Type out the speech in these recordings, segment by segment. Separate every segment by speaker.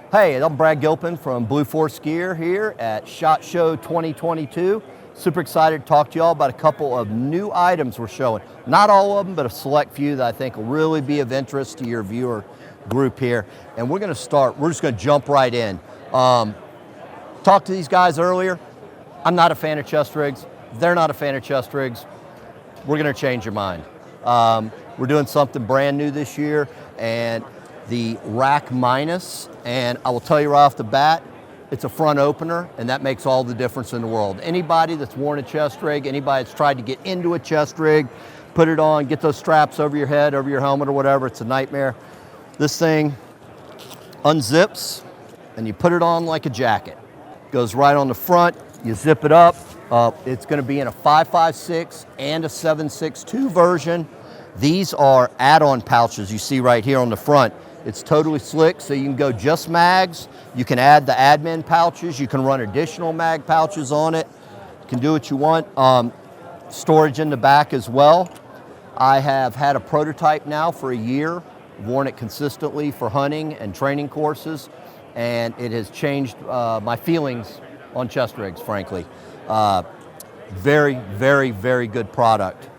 Speaker 1: Hey, I'm Brad Gilpin from Blue Force Gear here at SHOT Show 2022. Super excited to talk to y'all about a couple of new items we're showing. Not all of them, but a select few that I think will really be of interest to your viewer group here. And we're just gonna jump right in. Talked to these guys earlier. I'm not a fan of chest rigs. They're not a fan of chest rigs. We're gonna change your mind. We're doing something brand new this year, and the Rackminus, and I will tell you right off the bat, it's a front opener, and that makes all the difference in the world. Anybody that's worn a chest rig, anybody that's tried to get into a chest rig, put it on, get those straps over your head, over your helmet or whatever, it's a nightmare. This thing unzips, and you put it on like a jacket. Goes right on the front, you zip it up. It's gonna be in a 5.56 and a 7.62 version. These are add-on pouches you see right here on the front. It's totally slick, so you can go just mags. You can add the admin pouches. You can run additional mag pouches on it. You can do what you want. Storage in the back as well. I have had a prototype now for a year, worn it consistently for hunting and training courses, and it has changed my feelings on chest rigs, frankly. Very, very, very good product.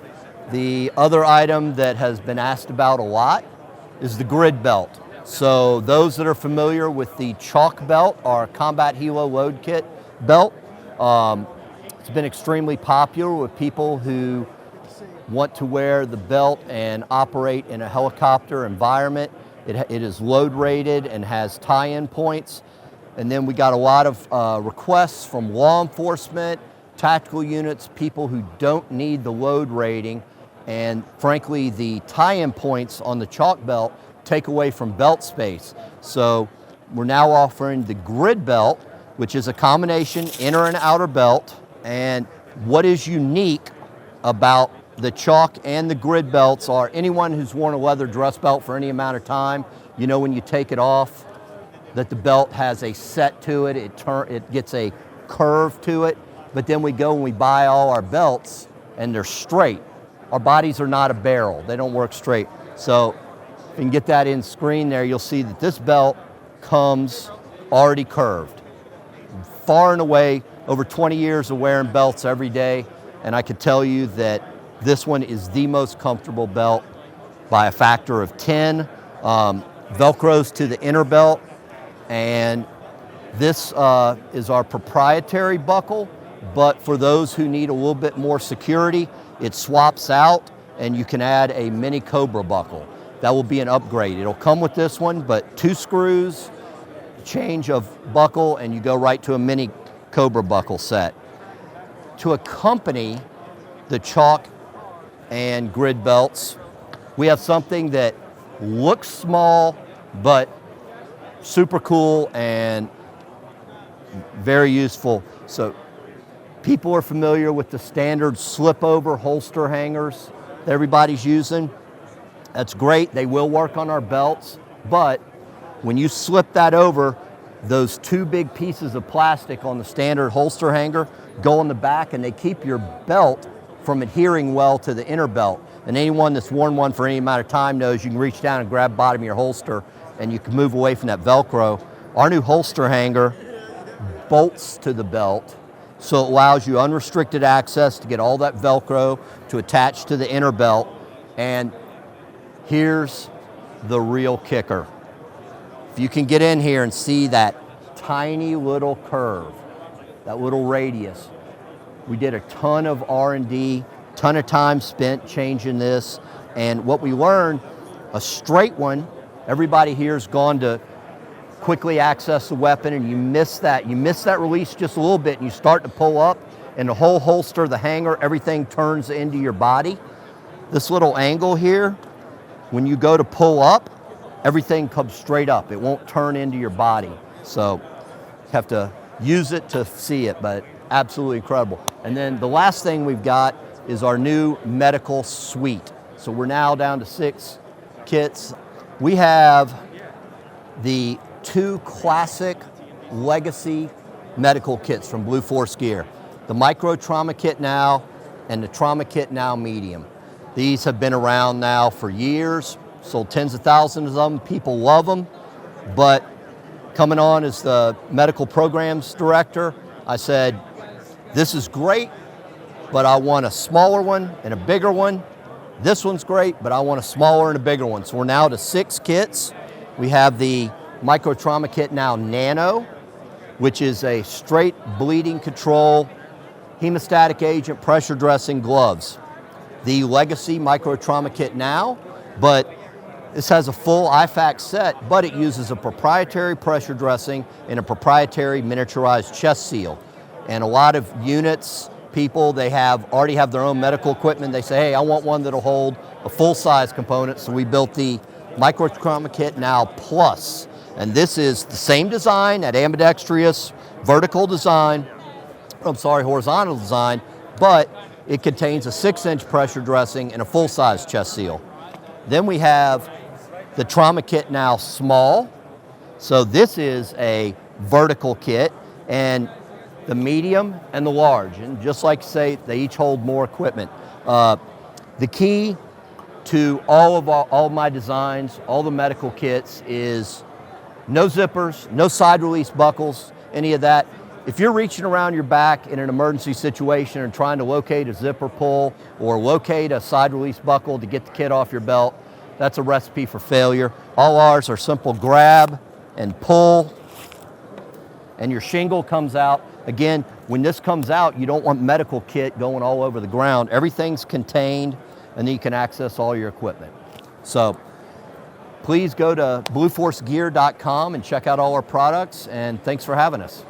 Speaker 1: The other item that has been asked about a lot is the grid belt. So those that are familiar with the CHLK belt, our Combat Helo Load Kit belt, it's been extremely popular with people who want to wear the belt and operate in a helicopter environment. It is load rated and has tie-in points. And then we got a lot of requests from law enforcement, tactical units, people who don't need the load rating. And frankly, the tie-in points on the CHLK belt take away from belt space. So we're now offering the grid belt, which is a combination inner and outer belt. And what is unique about the CHLK and the grid belts are anyone who's worn a leather dress belt for any amount of time, you know when you take it off, that the belt has a set to it, it gets a curve to it. But then we go and we buy all our belts and they're straight. Our bodies are not a barrel, they don't work straight. So if you can get that in screen there, you'll see that this belt comes already curved. Far and away, over 20 years of wearing belts every day, and I can tell you that this one is the most comfortable belt by a factor of 10. Velcros to the inner belt, and this is our proprietary buckle, but for those who need a little bit more security, it swaps out and you can add a mini Cobra buckle. That will be an upgrade. It'll come with this one, but 2 screws, change of buckle, and you go right to a mini Cobra buckle set. To accompany the CHLK and grid belts, we have something that looks small, but super cool and very useful. So people are familiar with the standard slip-over holster hangers that everybody's using. That's great, they will work on our belts, but when you slip that over, those 2 big pieces of plastic on the standard holster hanger go on the back, and they keep your belt from adhering well to the inner belt. And anyone that's worn one for any amount of time knows you can reach down and grab the bottom of your holster and you can move away from that Velcro. Our new holster hanger bolts to the belt, so it allows you unrestricted access to get all that Velcro to attach to the inner belt. And here's the real kicker. If you can get in here and see that tiny little curve, that little radius, we did a ton of R&D, ton of time spent changing this. And what we learned, a straight one, everybody here's gone to quickly access the weapon, and you miss that release just a little bit, and you start to pull up, and the whole holster, the hanger, everything turns into your body. This little angle here, when you go to pull up, everything comes straight up. It won't turn into your body. So you have to use it to see it, but absolutely incredible. And then the last thing we've got is our new medical suite. So we're now down to 6 kits. We have the 2 classic legacy medical kits from Blue Force Gear. The Micro Trauma Kit Now and the Trauma Kit Now Medium. These have been around now for years, sold tens of thousands of them, people love them, but coming on as the medical programs director, I said, this is great, but I want a smaller one and a bigger one. This one's great, but I want a smaller and a bigger one. So we're now to 6 kits. We have the Micro Trauma Kit now Nano, which is a straight bleeding control, hemostatic agent, pressure dressing gloves. The Legacy Micro Trauma Kit now, but this has a full IFAC set, but it uses a proprietary pressure dressing and a proprietary miniaturized chest seal. And a lot of units, people, they already have their own medical equipment. They say, hey, I want one that'll hold a full-size component. So we built the Micro Trauma Kit now Plus. And this is the same design, that ambidextrous vertical design, horizontal design, but it contains a 6-inch pressure dressing and a full-size chest seal. Then we have the Trauma Kit now Small. So this is a vertical kit, and the medium and the large. And just like say, they each hold more equipment. The key to all my designs, all the medical kits, is no zippers, no side release buckles, any of that. If you're reaching around your back in an emergency situation and trying to locate a zipper pull or locate a side release buckle to get the kit off your belt, that's a recipe for failure. All ours are simple grab and pull, and your shingle comes out. Again, when this comes out, you don't want medical kit going all over the ground. Everything's contained, and then you can access all your equipment. So please go to blueforcegear.com and check out all our products, and thanks for having us.